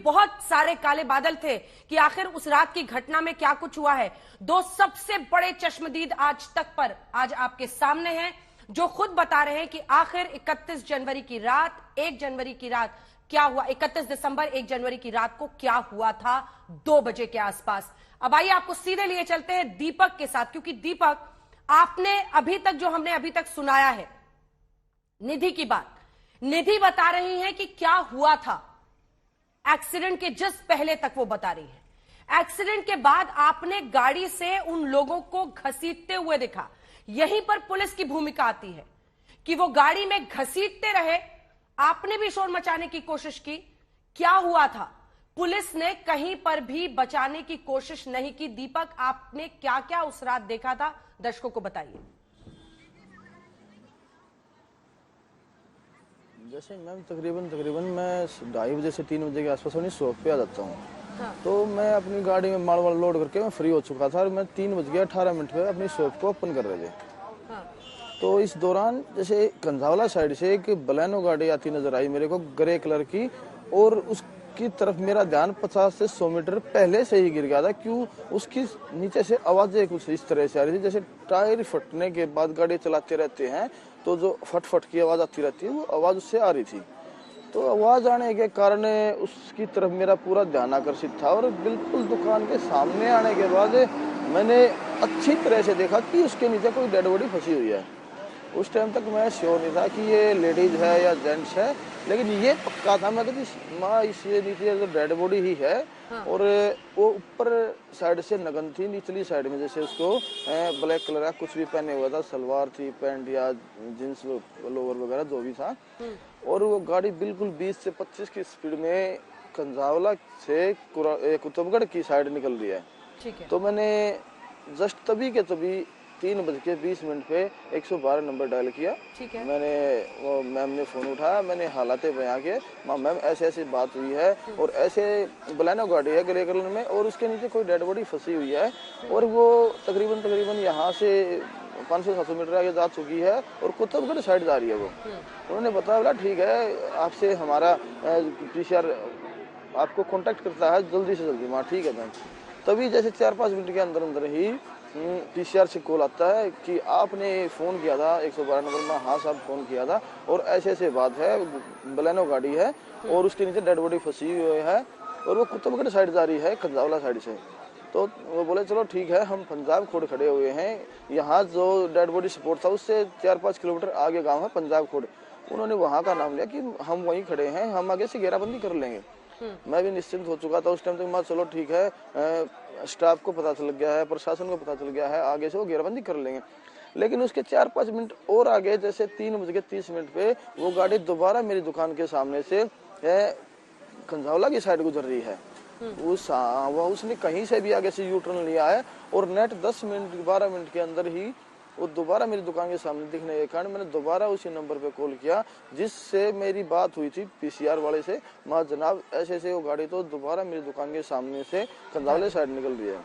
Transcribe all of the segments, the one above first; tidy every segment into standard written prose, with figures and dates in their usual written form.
बहुत सारे काले बादल थे कि आखिर उस रात की घटना में क्या कुछ हुआ है। दो सबसे बड़े चश्मदीद आज तक पर आज आपके सामने हैं, जो खुद बता रहे हैं कि आखिर 31 जनवरी की रात, 1 जनवरी की रात क्या हुआ, 31 दिसंबर 1 जनवरी की रात को क्या हुआ था 2 बजे के आसपास। अब आइए आपको सीधे लिए चलते हैं दीपक के साथ, क्योंकि दीपक, आपने अभी तक जो हमने अभी तक सुनाया है निधि की बात, निधि बता रही है कि क्या हुआ था एक्सीडेंट के जस्ट पहले तक वो बता रही है। एक्सीडेंट के बाद आपने गाड़ी से उन लोगों को घसीटते हुए देखा। यहीं पर पुलिस की भूमिका आती है कि वो गाड़ी में घसीटते रहे, आपने भी शोर मचाने की कोशिश की। क्या हुआ था? पुलिस ने कहीं पर भी बचाने की कोशिश नहीं की। दीपक, आपने क्या क्या उस रात देखा था, दर्शकों को बताइए। जैसे मैम तकरीबन मैं 2:30 बजे से 3 बजे के आसपास अपनी शॉप पे आ जाता हूँ। हाँ। तो मैं अपनी गाड़ी में माल वाल लोड करके मैं फ्री हो चुका था और मैं 3:18 पे अपनी शॉप को ओपन कर रहे थे। हाँ। तो इस दौरान जैसे कंझावला साइड से एक बलेनो गाड़ी आती नजर आई मेरे को, ग्रे कलर की, और उसकी तरफ मेरा ध्यान 50 से 100 मीटर पहले से ही गिर गया था। क्यों? उसकी नीचे से आवाजें कुछ इस तरह से आ रही थी, जैसे टायर फटने के बाद गाड़ी चलाते रहते हैं तो जो फट की आवाज आती रहती है, वो आवाज उससे आ रही थी। तो आवाज आने के कारण उसकी तरफ मेरा पूरा ध्यान आकर्षित था और बिल्कुल दुकान के सामने आने के बाद मैंने अच्छी तरह से देखा कि उसके नीचे कोई डेड बॉडी फंसी हुई है। उस टाइम तक मैं श्योर नहीं था कि ये लेडीज है या जेंट्स है, लेकिन ये पक्का था मैं कि माँ इसके नीचे तो डेड बॉडी ही है। हाँ। और वो ऊपर साइड से नगन थी, निचली साइड में जैसे उसको ब्लैक कलर का कुछ भी पहने हुआ था, सलवार थी, पैंट या जींस लोअर वगैरह जो भी था। और वो गाड़ी बिल्कुल 20 से 25 की स्पीड में कंझावला से कुतुबगढ़ की साइड निकल रही है। ठीक है। तो मैंने जस्ट तभी के तभी 3:20 पे 112 नंबर डायल किया। ठीक है। मैंने वो मैम ने फोन उठाया, मैंने हालातें बयां किए, मैम ऐसे ऐसी बात हुई है और ऐसे बलेनो गाड़ी है ग्रे कलर में और उसके नीचे कोई डेड बॉडी फंसी हुई है और वो तकरीबन यहाँ से 500-700 मीटर आगे जा चुकी है और कुतुबगढ़ साइड जा रही है वो। उन्होंने बताया, बोला ठीक है, आपसे हमारा PCR आपको कांटेक्ट करता है जल्दी से जल्दी। माँ ठीक है मैम। तभी जैसे 4-5 मिनट के अंदर ही PCR से कॉल आता है कि आपने फ़ोन किया था 112 नंबर में। हाँ साहब फ़ोन किया था और ऐसे ऐसे बात है, बलेनो गाड़ी है और उसके नीचे डेड बॉडी फंसी हुई है और वो कुतुबगढ़ साइड जा रही है कंझावला साइड से। तो वो बोले चलो ठीक है, हम पंजाब खोड़ खड़े हुए हैं, यहाँ जो डेड बॉडी सपोर्ट था उससे 4-5 किलोमीटर आगे गाँव है पंजाब खोड़। उन्होंने वहाँ का नाम लिया कि हम वहीं खड़े हैं, हम आगे से घेराबंदी कर लेंगे। मैं भी निश्चिंत हो चुका था उस टाइम तक। मैं चलो ठीक है, स्टाफ को पता चल गया है, प्रशासन को पता चल गया है, आगे से वो घेराबंदी कर लेंगे। लेकिन उसके 4-5 मिनट और आगे जैसे 3:30 पे वो गाड़ी दोबारा मेरी दुकान के सामने से कंझावला की साइड गुजर रही है। उसने कहीं से भी आगे से यू टर्न लिया है और नेट 10 मिनट 12 मिनट के अंदर ही वो दोबारा मेरी दुकान के सामने दिखने के कारण मैंने दोबारा उसी नंबर पे कॉल किया जिससे मेरी बात हुई थी PCR वाले से। माँ जनाब ऐसे ऐसे वो गाड़ी तो दोबारा मेरी दुकान के सामने से कंझावले साइड निकल रही है।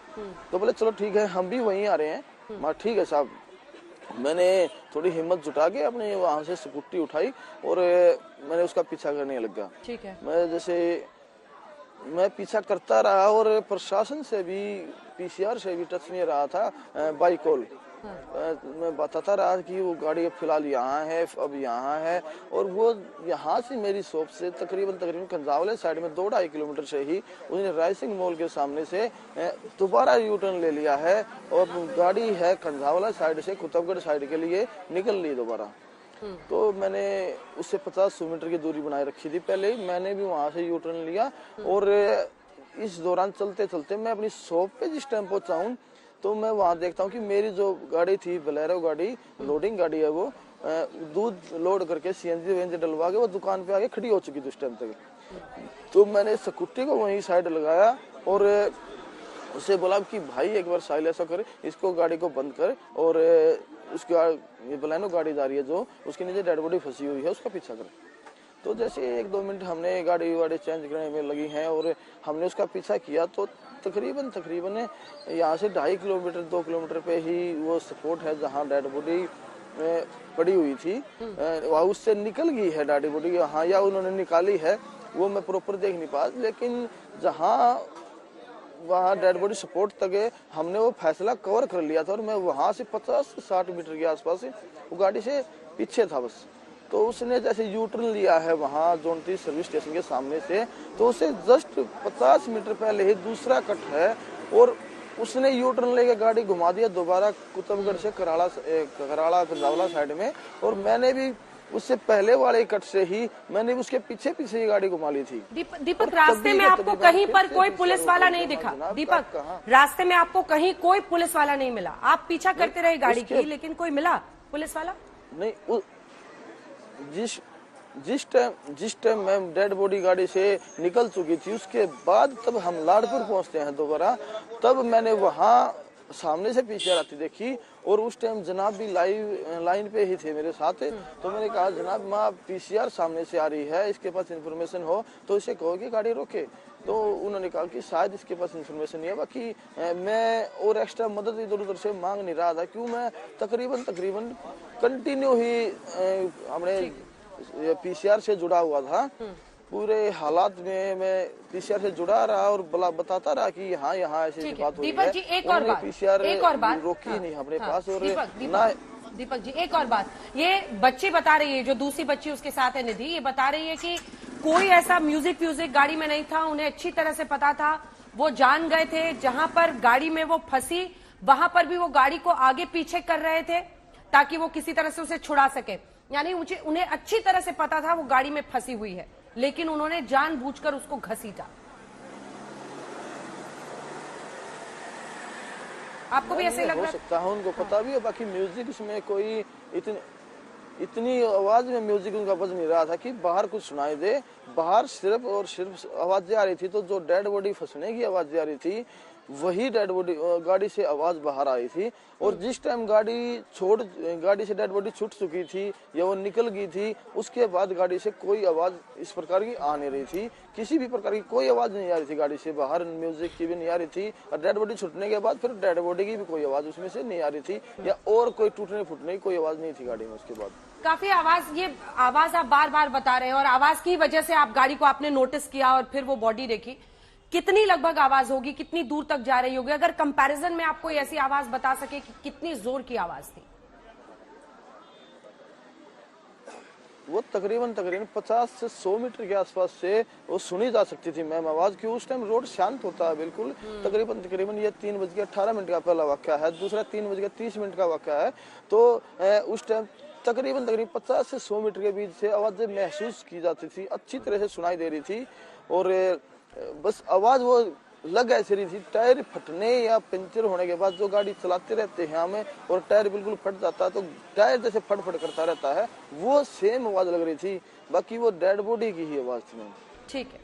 तो बोले चलो ठीक है, हम भी वहीं आ रहे हैं। माँ ठीक है साहब। मैंने थोड़ी हिम्मत जुटा के अपने वहां से स्कूटी उठाई और मैंने उसका पीछा करने लगा। ठीक है। मैं पीछा करता रहा और प्रशासन से भी PCR से भी टच नहीं रहा था बाई कॉल। मैं बताता रहा कि वो गाड़ी अब फिलहाल यहाँ है, अब यहाँ है और वो यहाँ से मेरी शॉप से तकरीबन कंझावले साइड में 2-2.5 किलोमीटर से ही उसने राइसिंग मॉल के सामने से दोबारा यू टर्न ले लिया है और गाड़ी है कंझावला साइड से कुतुबगढ़ साइड के लिए निकल ली दोबारा। तो मैंने उससे 50-100 मीटर की दूरी बनाए रखी थी पहले ही। मैंने भी वहां से यू टर्न लिया और इस दौरान चलते चलते मैं अपनी शॉप पे जिस टाइम पहुंचा हूँ तो मैं वहां देखता हूँ कि मेरी जो गाड़ी थी बोलेरो गाड़ी, लोडिंग गाड़ी है, वो दूध लोड करके CNG डलवा के वो दुकान पे आके खड़ी हो चुकी थी उस टाइम तक। तो मैंने स्कूटी को वहीं साइड लगाया और उससे बोला कि भाई एक बार साइल ऐसा करे, इसको गाड़ी को बंद कर और उसके ये बलेनो गाड़ी जा रही है जो उसके नीचे डेड बॉडी फंसी हुई है उसका पीछा कर। तो जैसे 1-2 मिनट हमने गाड़ी वाड़ी चेंज करने में लगी हैं और हमने उसका पीछा किया तो तकरीबन यहाँ से 2.5 किलोमीटर 2 किलोमीटर पे ही वो स्पॉट है जहाँ डेड बॉडी पड़ी हुई थी। वहाँ उससे निकल गई है डेड बॉडी, हाँ, या उन्होंने निकाली है वो मैं प्रॉपर देख नहीं पाया, लेकिन जहाँ वहाँ डेड बॉडी सपोर्ट तक है हमने वो फैसला कवर कर लिया था और मैं वहाँ से 50 से 60 मीटर के आसपास वो गाड़ी से पीछे था बस। तो उसने जैसे यू टर्न लिया है वहाँ जोन 3 सर्विस स्टेशन के सामने से, तो उसे जस्ट 50 मीटर पहले ही दूसरा कट है और उसने यू टर्न लेके गाड़ी घुमा दिया दोबारा कुतुबगढ़ से कराड़ा पंजावला साइड में। और मैंने भी उससे पहले वाले कट से ही मैंने उसके पीछे पीछे ही गाड़ी घुमा ली थी। दीपक, रास्ते में आपको कहीं पर कोई पुलिस वाला नहीं दिखा? दीपक, रास्ते में आपको कहीं कोई पुलिस वाला नहीं मिला? आप पीछा करते रहे गाड़ी की, लेकिन कोई मिला पुलिस वाला नहीं? जिस टाइम मैं डेड बॉडी गाड़ी से निकल चुकी थी उसके बाद तब हम लाडपुर पहुंचते हैं दोबारा, तब मैंने वहां सामने से पीछे आती देखी और उस टाइम जनाब भी लाइन पे ही थे मेरे साथ। तो मैंने कहा जनाब माँ पीसीआर सामने से आ रही है, इसके पास इन्फॉर्मेशन हो तो इसे कहो कि गाड़ी रोके। तो उन्होंने कहा कि शायद इसके पास इन्फॉर्मेशन नहीं है। बाकी मैं और एक्स्ट्रा मदद इधर उधर से मांग नहीं रहा था, क्यों मैं तकरीबन कंटिन्यू ही हमने पीसीआर से जुड़ा हुआ था। पूरे हालात में मैं पीसीआर से जुड़ा रहा और बताता रहा कि हाँ यहाँ ऐसी बात हुई है। दीपक जी, एक और बात रोकी नहीं हमारे पास। और दीपक जी, एक और बात, ये बच्ची बता रही है, जो दूसरी बच्ची उसके साथ है निधि, ये बता रही है कि कोई ऐसा म्यूजिक गाड़ी में नहीं था, उन्हें अच्छी तरह से पता था, वो जान गए थे जहां पर गाड़ी में वो फंसी वहां पर भी वो गाड़ी को आगे पीछे कर रहे थे ताकि वो किसी तरह से उसे छुड़ा सके। यानी उन्हें अच्छी तरह से पता था वो गाड़ी में फंसी हुई है, लेकिन उन्होंने जानबूझकर उसको घसीटा। आपको भी ऐसे लग रहा है? हो सकता है उनको पता भी है। बाकी म्यूजिक उसमें कोई इतनी आवाज में म्यूजिक उनका बज नहीं रहा था कि बाहर कुछ सुनाई दे। बाहर सिर्फ और सिर्फ आवाजें आ रही थी, तो जो डेड बॉडी फंसने की आवाजें आ रही थी वही डेड बॉडी गाड़ी से आवाज बाहर आई थी। और जिस टाइम गाड़ी से डेड बॉडी छूट चुकी थी या वो निकल गई थी, उसके बाद गाड़ी से कोई आवाज इस प्रकार की आ नहीं रही थी। किसी भी प्रकार की कोई आवाज नहीं आ रही थी गाड़ी से बाहर, म्यूजिक की भी नहीं आ रही थी। और डेड बॉडी छूटने के बाद फिर डेड बॉडी की भी कोई आवाज उसमें से नहीं आ रही थी, या और कोई टूटने फूटने की कोई आवाज नहीं थी गाड़ी में उसके बाद। काफी ये आवाज आप बार बार बता रहे हैं और आवाज की वजह से आप गाड़ी को आपने नोटिस किया और फिर वो बॉडी देखी। कितनी लगभग आवाज होगी, कितनी दूर तक जा रही होगी? अगर कंपैरिजन में आप कोई ऐसी आवाज बता सके कि कितनी जोर की आवाज थी? वो तकरीबन 50 से 100 मीटर के आसपास से वो सुनी जा सकती थी मैम आवाज की। उस टाइम रोड शांत होता है बिल्कुल। तकरीबन ये 3:18 का पहला वाक्या है, दूसरा 3:30 का वाक्या है। तो उस टाइम तकरीबन 50 से 100 मीटर के बीच से आवाजें महसूस की जाती थी, अच्छी तरह से सुनाई दे रही थी। और बस आवाज वो लग ऐसी रही थी, टायर फटने या पंचर होने के बाद जो गाड़ी चलाते रहते हैं हमें और टायर बिल्कुल फट जाता है तो टायर जैसे फट करता रहता है, वो सेम आवाज लग रही थी। बाकी वो डेड बॉडी की ही आवाज थी। ठीक है।